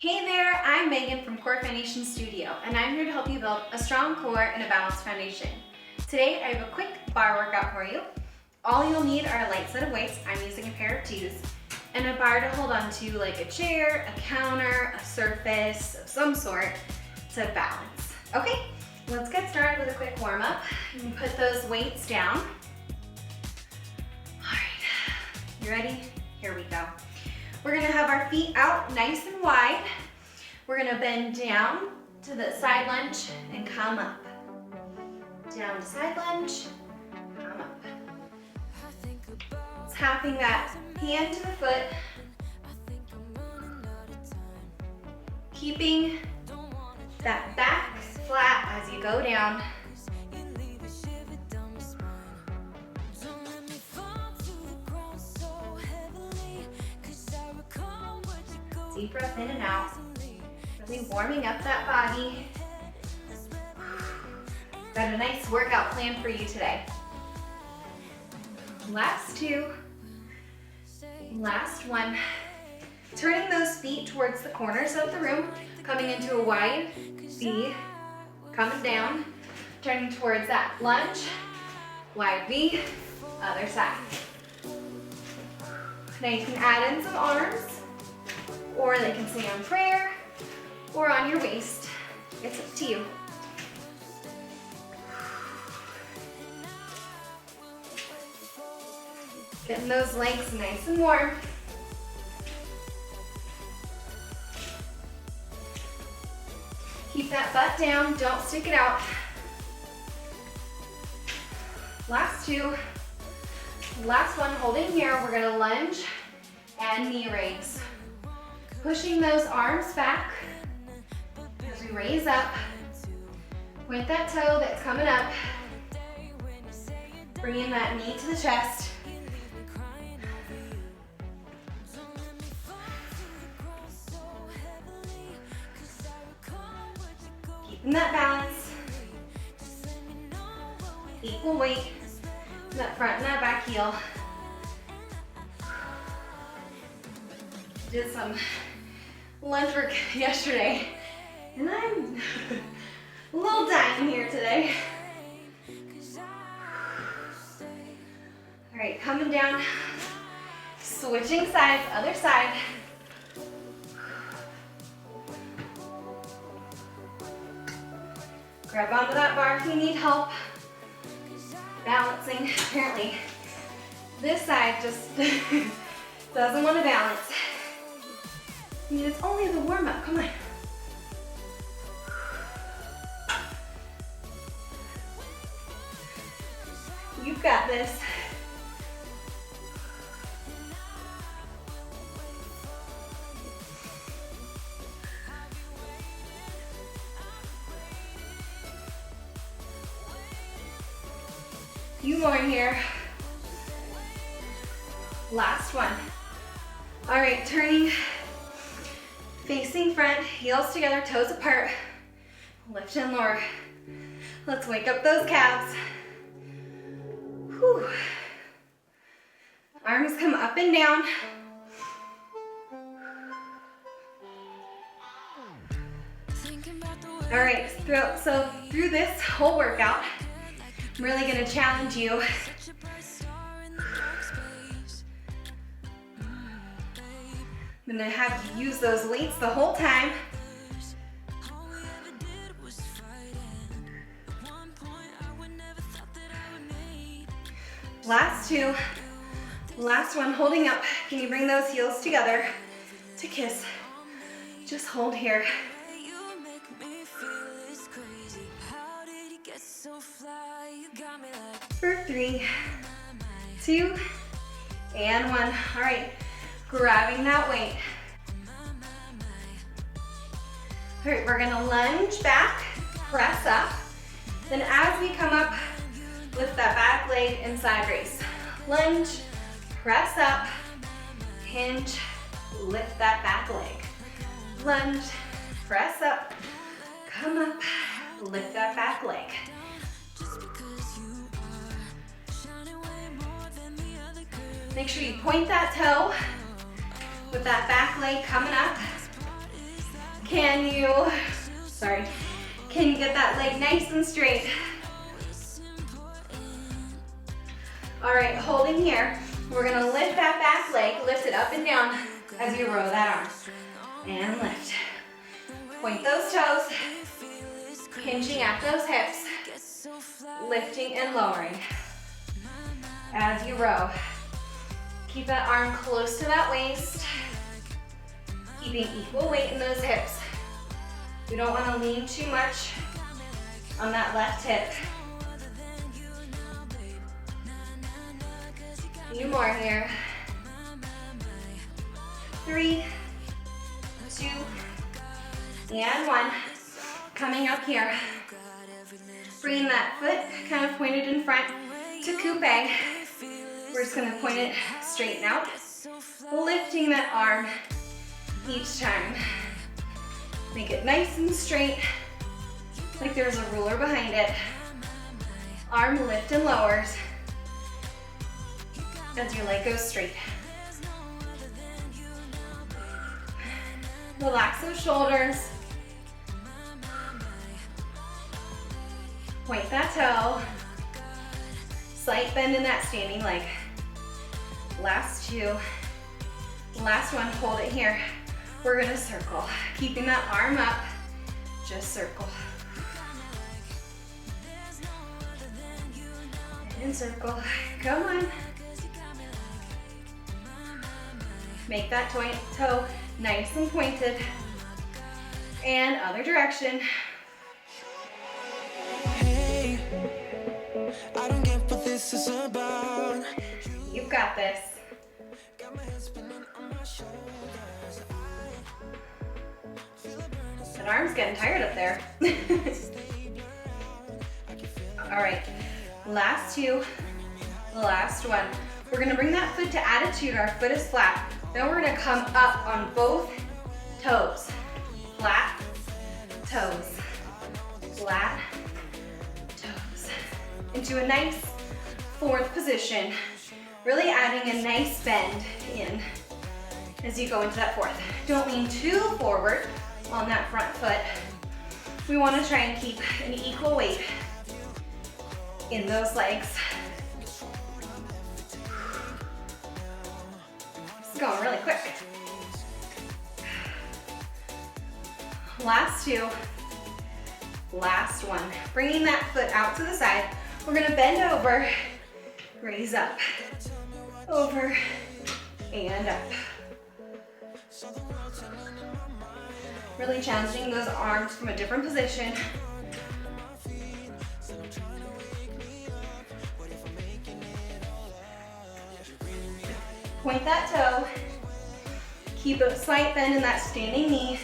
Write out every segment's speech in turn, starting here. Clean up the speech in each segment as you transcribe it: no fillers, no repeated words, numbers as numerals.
Hey there, I'm Megan from Core Foundation Studio, and I'm here to help you build a strong core and a balanced foundation. Today, I have a quick bar workout for you. All you'll need are a light set of weights, I'm using a pair of 2s, and a bar to hold on to like a chair, a counter, a surface of some sort to balance. Okay, let's get started with a quick warm up. You can put those weights down. All right, you ready? Here we go. We're gonna have our feet out nice and wide. We're gonna bend down to the side lunge and come up. Down to side lunge, come up. Tapping that hand to the foot. Keeping that back flat as you go down. Deep breath in and out, really warming up that body. Got a nice workout plan for you today. Last two, last one. Turning those feet towards the corners of the room, coming into a wide V, coming down, turning towards that lunge, wide V, other side. Now you can add in some arms, or they can stay on prayer, or on your waist. It's up to you. Getting those legs nice and warm. Keep that butt down, don't stick it out. Last two. Last one, holding here, we're gonna lunge and knee raise. Pushing those arms back as we raise up. Point that toe that's coming up. Bringing that knee to the chest. Keeping that balance. Equal weight. That front and that back heel. Did some lunge work yesterday, and I'm a little dying here today. All right, coming down, switching sides, other side. Grab onto that bar if you need help. Balancing, apparently this side just doesn't want to balance. I mean, it's only the warm-up, come on. You've got this. Few more here. Last one. All right, turning. Facing front, heels together, toes apart. Lift and lower. Let's wake up those calves. Whew. Arms come up and down. All right, through this whole workout, I'm really gonna challenge you. I'm gonna have you use those weights the whole time. Last two. Last one, holding up. Can you bring those heels together to kiss? Just hold here. For 3, 2, and 1. All right. Grabbing that weight. All right, we're gonna lunge back, press up. Then as we come up, lift that back leg and side raise. Lunge, press up, hinge, lift that back leg. Lunge, press up, come up, lift that back leg. Make sure you point that toe with that back leg coming up. Can you get that leg nice and straight? All right, holding here. We're gonna lift that back leg, lift it up and down as you row that arm. And lift. Point those toes, hinging at those hips, lifting and lowering. As you row, keep that arm close to that waist, keeping equal weight in those hips. We don't want to lean too much on that left hip. A few more here. 3, 2, and 1. Coming up here. Bringing that foot kind of pointed in front to coupe. We're just going to point it straight out. Lifting that arm each time. Make it nice and straight, like there's a ruler behind it. Arm lift and lowers as your leg goes straight. Relax those shoulders. Point that toe. Slight bend in that standing leg. Last 2. Last one, hold it here. We're gonna circle. Keeping that arm up, just circle. And circle, come on. Make that toe nice and pointed. And other direction. Hey, I don't get what this is about. You've got this. That arm's getting tired up there. All right, last 2, last one. We're gonna bring that foot to attitude. Our foot is flat. Then we're gonna come up on both toes. Flat, toes, flat, toes. Into a nice 4th position. Really adding a nice bend in as you go into that 4th. Don't lean too forward on that front foot. We want to try and keep an equal weight in those legs. This is going really quick. Last 2, last one. Bringing that foot out to the side. We're gonna bend over, raise up, over, and up. Really challenging those arms from a different position. Point that toe. Keep a slight bend in that standing knee.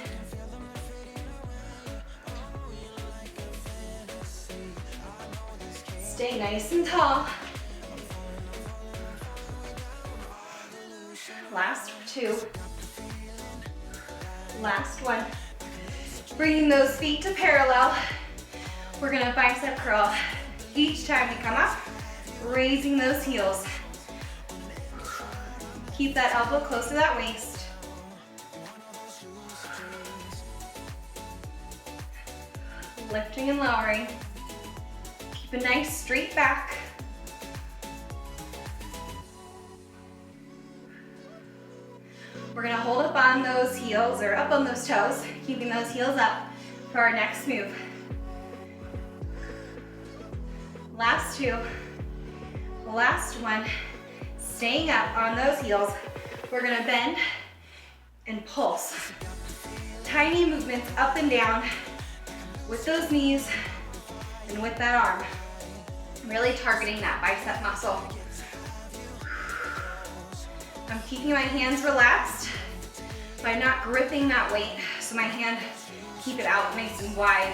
Stay nice and tall. Last 2. Last one. Bringing those feet to parallel. We're gonna bicep curl. Each time we come up, raising those heels. Keep that elbow close to that waist. Lifting and lowering. Keep a nice straight back. We're gonna hold up on those heels, or up on those toes, keeping those heels up for our next move. Last 2, last one. Staying up on those heels, we're gonna bend and pulse. Tiny movements up and down with those knees and with that arm. Really targeting that bicep muscle. I'm keeping my hands relaxed by not gripping that weight, so my hand, keep it out nice and wide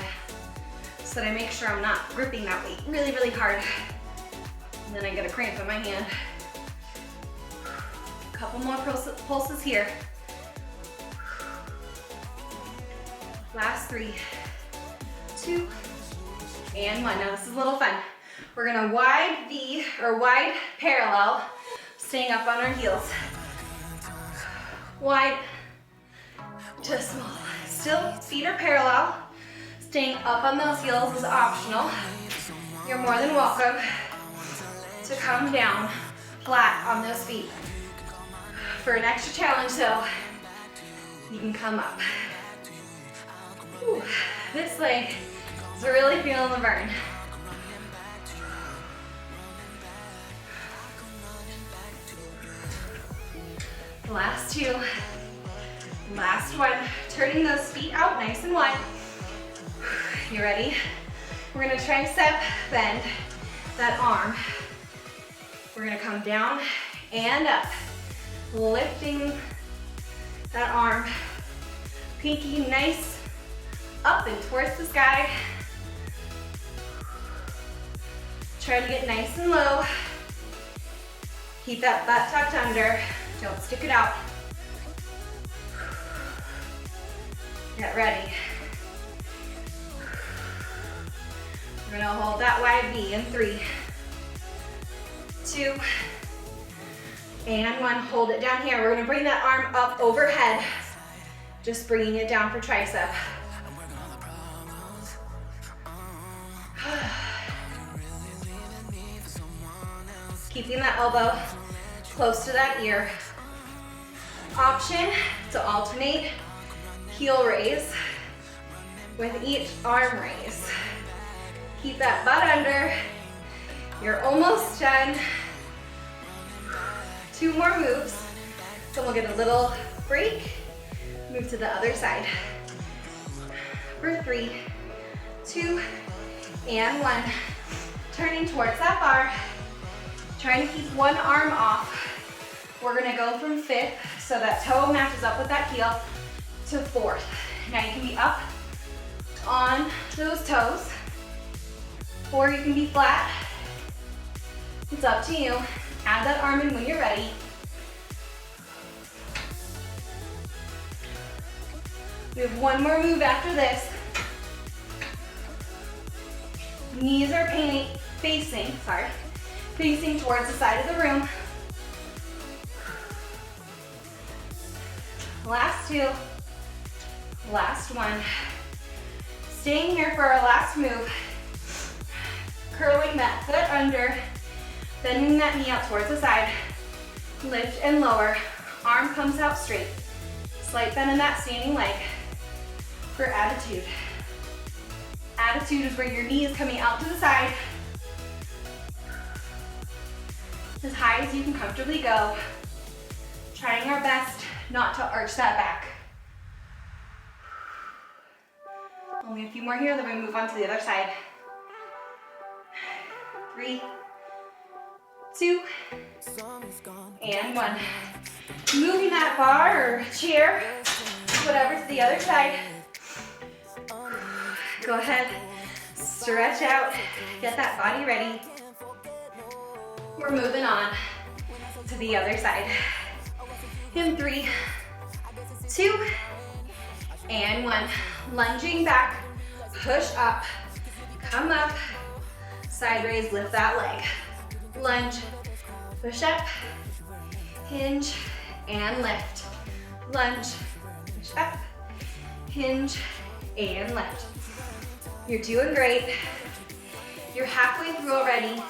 so that I make sure I'm not gripping that weight really, really hard. And then I get a cramp in my hand. Couple more pulses here. Last 3, 2, and 1. Now this is a little fun. We're gonna wide V, or wide parallel, staying up on our heels. Wide to small. Still, feet are parallel. Staying up on those heels is optional. You're more than welcome to come down flat on those feet. For an extra challenge though, you can come up. Whew. This leg is really feeling the burn. Last two. Last one. Turning those feet out nice and wide. You ready? We're gonna tricep bend that arm. We're gonna come down and up, lifting that arm. Pinky nice up and towards the sky. Try to get nice and low. Keep that butt tucked under. Don't stick it out. Get ready. We're gonna hold that wide V in 3, 2, and 1. Hold it down here. We're gonna bring that arm up overhead. Just bringing it down for tricep. Keeping that elbow close to that ear. Option to alternate heel raise with each arm raise. Keep that butt under. You're almost done. 2 more moves. Then we'll get a little break. Move to the other side. For 3, 2, and 1. Turning towards that bar. Trying to keep one arm off. We're gonna go from 5th, so that toe matches up with that heel, to 4th. Now you can be up on those toes, or you can be flat. It's up to you. Add that arm in when you're ready. We have 1 more move after this. Knees are facing towards the side of the room. Last 2, last 1. Staying here for our last move. Curling that foot under, bending that knee out towards the side. Lift and lower. Arm comes out straight. Slight bend in that standing leg for attitude. Attitude is where your knee is coming out to the side. As high as you can comfortably go. Trying our best not to arch that back. Only a few more here, then we move on to the other side. 3, 2, and 1. Moving that bar or chair, whatever, to the other side. Go ahead, stretch out, get that body ready. We're moving on to the other side. In 3, 2, and 1. Lunging back, push up, come up, side raise, lift that leg. Lunge, push up, hinge, and lift. Lunge, push up, hinge, and lift. You're doing great. You're halfway through already.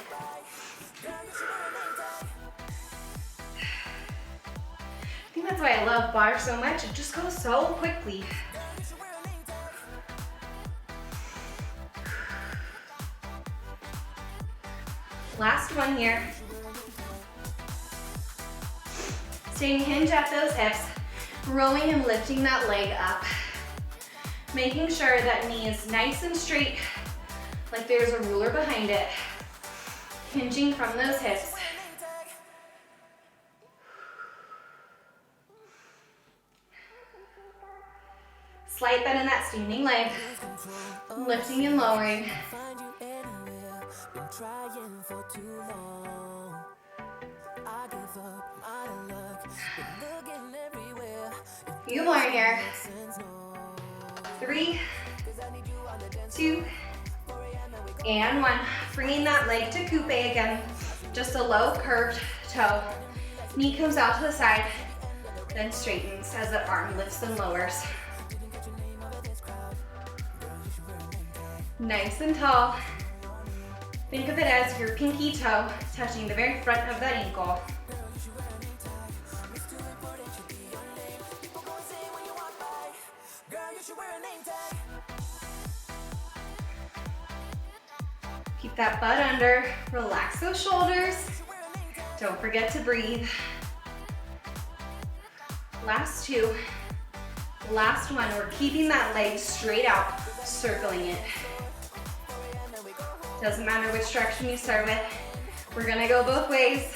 I think that's why I love bar so much. It just goes so quickly. Last one here. Staying hinge at those hips, rolling and lifting that leg up. Making sure that knee is nice and straight, like there's a ruler behind it. Hinging from those hips. Slight bend in that standing leg. Lifting and lowering. You learn here. 3, 2, and 1. Bringing that leg to coupe again. Just a low curved toe. Knee comes out to the side, then straightens as the arm lifts and lowers. Nice and tall. Think of it as your pinky toe touching the very front of that ankle. Keep that butt under, relax those shoulders. Don't forget to breathe. Last two. Last one, we're keeping that leg straight out, circling it. Doesn't matter which direction you start with. We're gonna go both ways.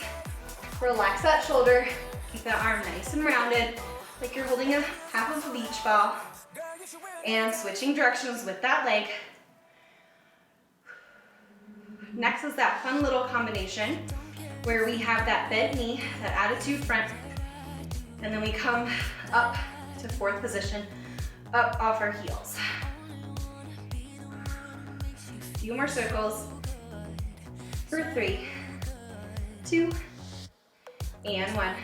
Relax that shoulder. Keep that arm nice and rounded, like you're holding a half of a beach ball. And switching directions with that leg. Next is that fun little combination where we have that bent knee, that attitude front, and then we come up to fourth position, up off our heels. A few more circles for 3, 2, and 1.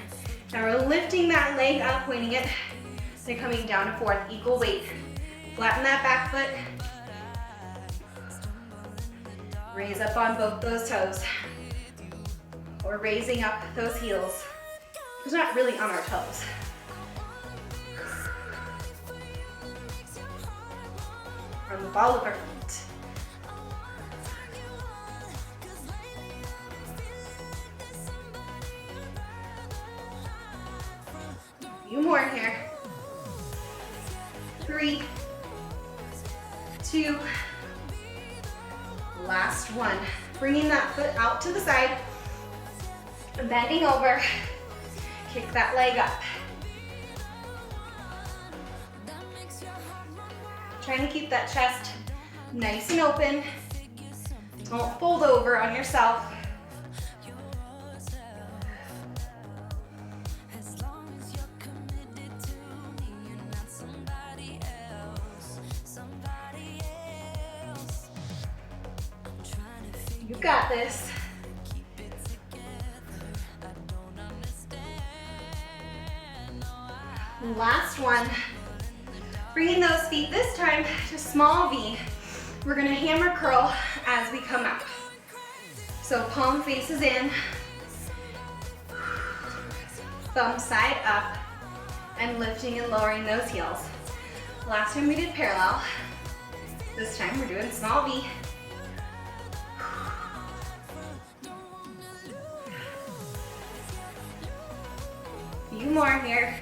Now we're lifting that leg up, pointing it, then coming down to fourth, equal weight. Flatten that back foot. Raise up on both those toes. Or raising up those heels. It's not really on our toes. On the ball of our feet. A few more here. 3, 2, last one. Bringing that foot out to the side, bending over, kick that leg up. Trying to keep that chest nice and open. Don't fold over on yourself. You got this. Last one. Bringing those feet this time to small V. We're gonna hammer curl as we come up. So palm faces in, thumb side up, and lifting and lowering those heels. Last time we did parallel. This time we're doing small V. Few more here.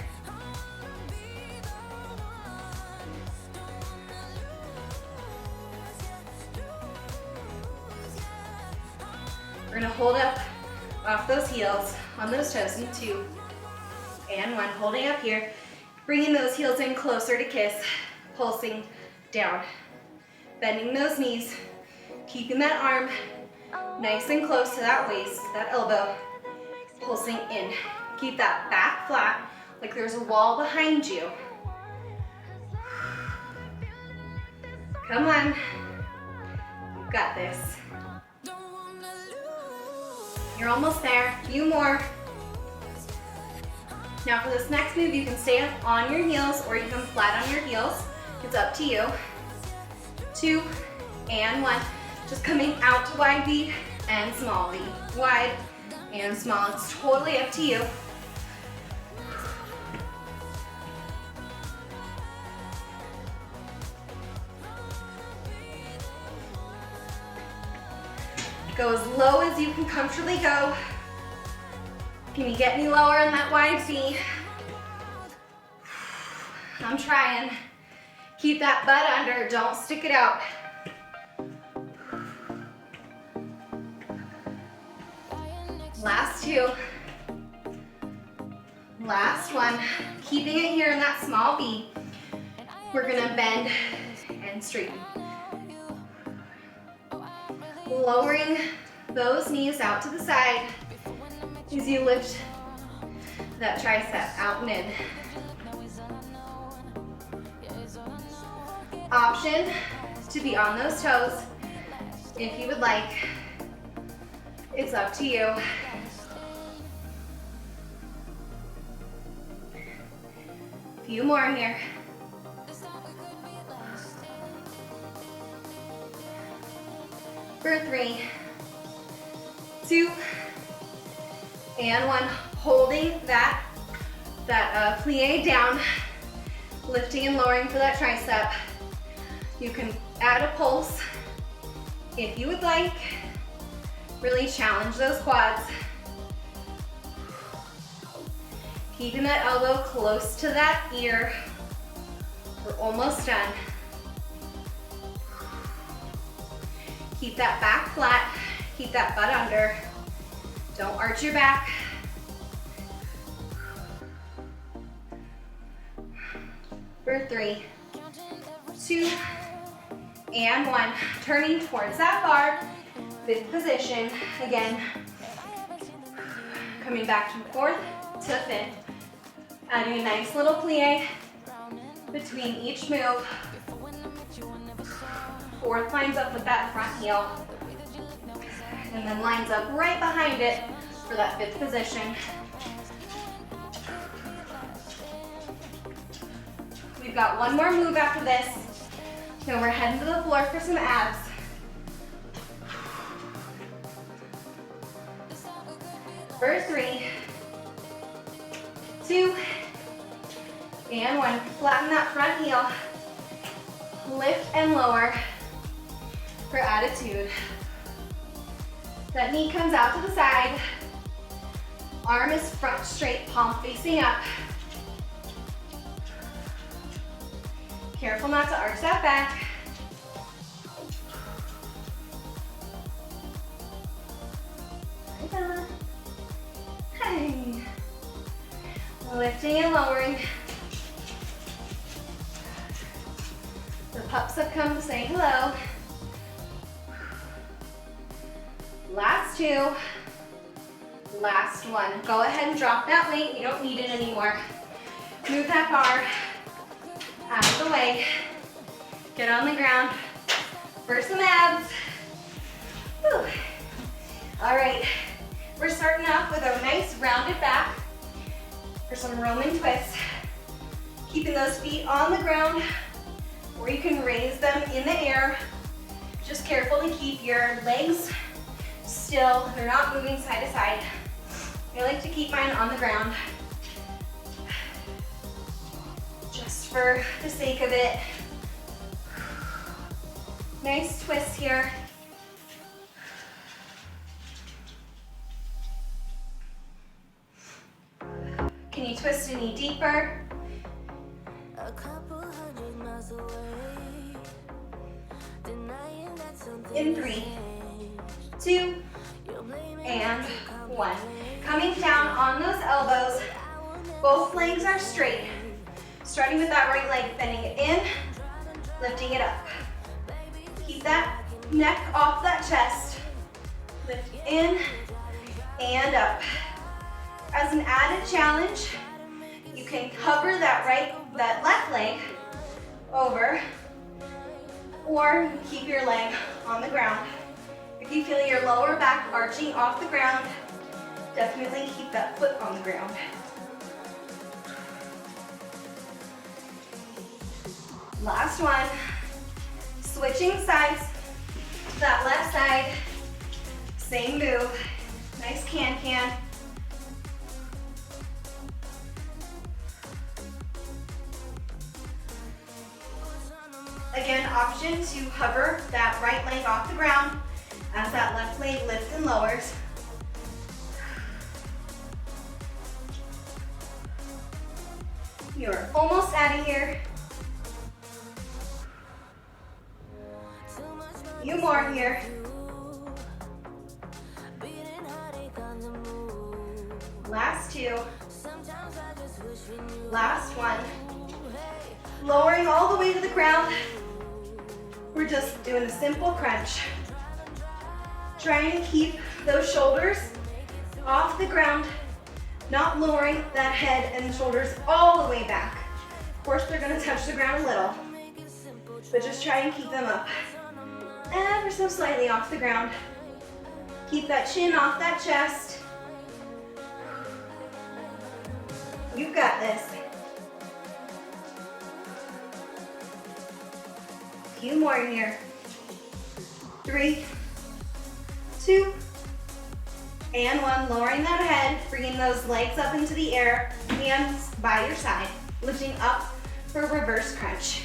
We're gonna hold up off those heels, on those toes in 2 and 1. Holding up here, bringing those heels in closer to kiss, pulsing down. Bending those knees, keeping that arm nice and close to that waist, that elbow, pulsing in. Keep that back flat, like there's a wall behind you. Come on, you've got this. You're almost there, a few more. Now for this next move, you can stay on your heels or you can flat on your heels. It's up to you. 2 and 1. Just coming out to wide V and small V. Wide and small, it's totally up to you. Go as low as you can comfortably go. Can you get any lower on that wide V? I'm trying. Keep that butt under, don't stick it out. Last 2. Last one. Keeping it here in that small V. We're gonna bend and straighten. Lowering those knees out to the side as you lift that tricep out and in. Option to be on those toes if you would like. It's up to you. A few more here. For 3, 2, and 1. Holding that plie down, lifting and lowering for that tricep. You can add a pulse if you would like. Really challenge those quads. Keeping that elbow close to that ear. We're almost done. Keep that back flat. Keep that butt under. Don't arch your back. For 3, 2, and 1. Turning towards that bar. 5th position. Again, coming back from 4th to 5th. Adding a nice little plie between each move. 4th lines up with that front heel. And then lines up right behind it for that 5th position. We've got one more move after this. Then we're heading to the floor for some abs. For 3, 2, and 1. Flatten that front heel. Lift and lower for attitude. That knee comes out to the side. Arm is front straight, palm facing up. Careful not to arch that back. Hey. Lifting and lowering. The pups have come to say hello. Last 2. Last 1. Go ahead and drop that weight. You don't need it anymore. Move that bar out of the way. Get on the ground for some abs. Whew. All right, we're starting off with a nice rounded back for some Roman twists. Keeping those feet on the ground, or you can raise them in the air. Just careful to keep your legs still. They're not moving side to side. I like to keep mine on the ground. Just for the sake of it. Nice twist here. Can you twist a knee deeper? In 3, 2, and 1. Coming down on those elbows. Both legs are straight. Starting with that right leg, bending it in, lifting it up. Keep that neck off that chest. Lift in and up. As an added challenge, you can hover that left leg over, or keep your leg on the ground. If you feel your lower back arching off the ground, definitely keep that foot on the ground. Last one. Switching sides. That left side, same move. Nice can-can. Again, option to hover that right leg off the ground as that left leg lifts and lowers. You're almost out of here. Few more here. Last 2. Last 1. Lowering all the way to the ground. We're just doing a simple crunch. Trying to keep those shoulders off the ground, not lowering that head and shoulders all the way back. Of course, they're gonna touch the ground a little, but just try and keep them up. Ever so slightly off the ground. Keep that chin off that chest. You've got this. A few more here. 3, 2, and 1. Lowering that head, bringing those legs up into the air, hands by your side, lifting up for reverse crunch.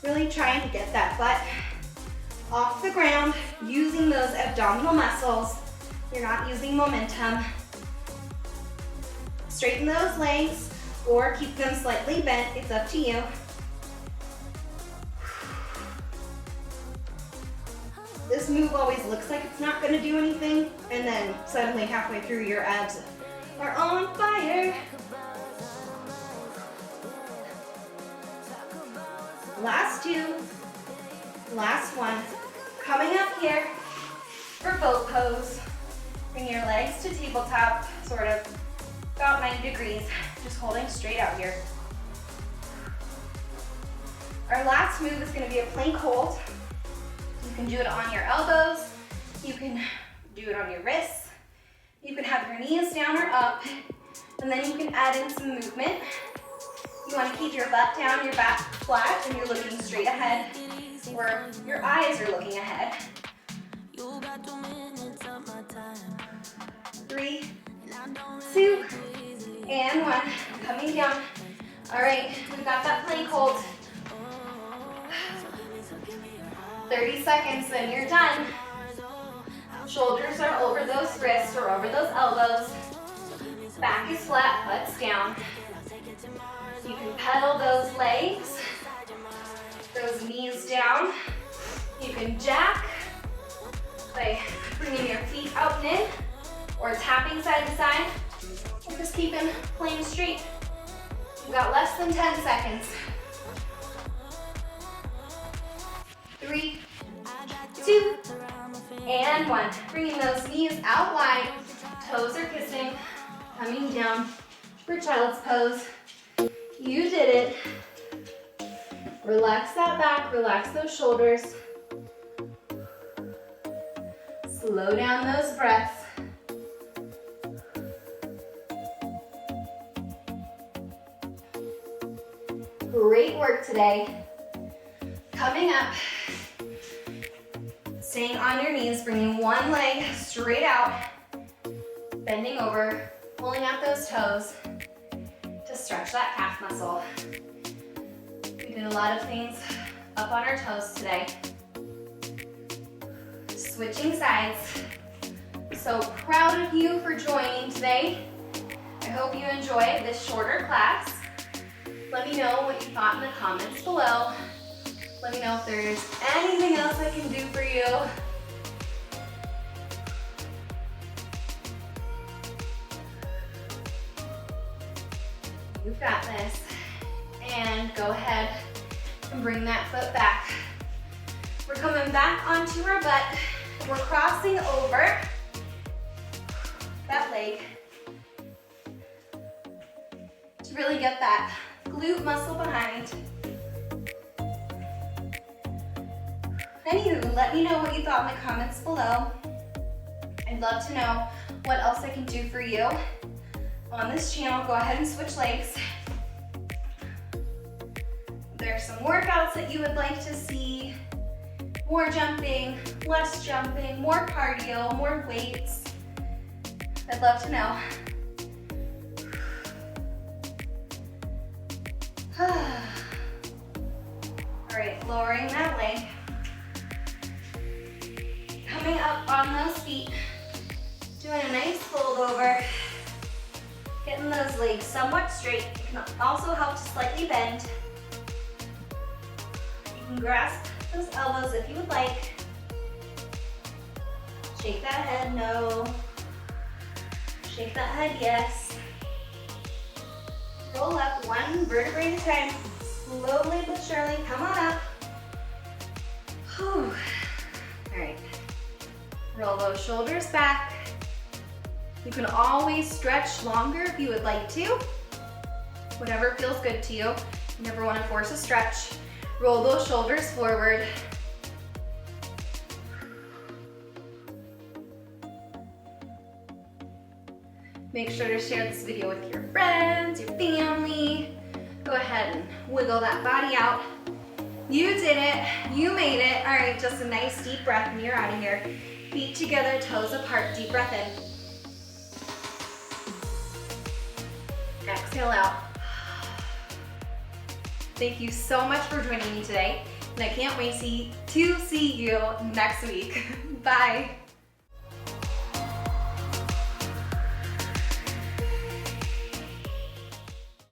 Really trying to get that butt off the ground, using those abdominal muscles. You're not using momentum. Straighten those legs or keep them slightly bent. It's up to you. This move always looks like it's not going to do anything, and then suddenly halfway through your abs are on fire. Last 2, last 1. Coming up here for boat pose. Bring your legs to tabletop, sort of about 90 degrees, just holding straight out here. Our last move is going to be a plank hold. You can do it on your elbows, you can do it on your wrists, you can have your knees down or up, and then you can add in some movement. You want to keep your butt down, your back flat, and you're looking straight ahead, or your eyes are looking ahead. 3, 2, and 1. Coming down. All right, we've got that plank hold. 30 seconds, then you're done. Shoulders are over those wrists or over those elbows. Back is flat, butt's down. You can pedal those legs, those knees down. You can jack by bringing your feet out and in, or tapping side to side, or just keeping playing straight. You've got less than 10 seconds. 3, 2, and 1. Bringing those knees out wide, toes are kissing, coming down for child's pose. You did it. Relax that back, relax those shoulders. Slow down those breaths. Great work today. Coming up, staying on your knees, bringing one leg straight out, bending over, pulling out those toes to stretch that calf muscle. We did a lot of things up on our toes today. Switching sides. So proud of you for joining today. I hope you enjoyed this shorter class. Let me know what you thought in the comments below. Let me know if there's anything else I can do for you. You've got this. And go ahead and bring that foot back. We're coming back onto our butt. We're crossing over that leg to really get that glute muscle behind. Anywho, let me know what you thought in the comments below. I'd love to know what else I can do for you on this channel. Go ahead and switch legs. There's some workouts that you would like to see. More jumping, less jumping, more cardio, more weights. I'd love to know. All right, lowering that leg. Coming up on those feet. Doing a nice fold over. Getting those legs somewhat straight. It can also help to slightly bend. You can grasp those elbows if you would like. Shake that head, no. Shake that head, yes. Roll up one vertebrae at a time. Slowly but surely, come on up. Whew. All right. Roll those shoulders back. You can always stretch longer if you would like to. Whatever feels good to you. You never want to force a stretch. Roll those shoulders forward. Make sure to share this video with your friends, your family. Go ahead and wiggle that body out. You did it, you made it. All right, just a nice deep breath and you're out of here. Feet together, toes apart, deep breath in. Exhale out. Thank you so much for joining me today, and I can't wait to see you next week. Bye.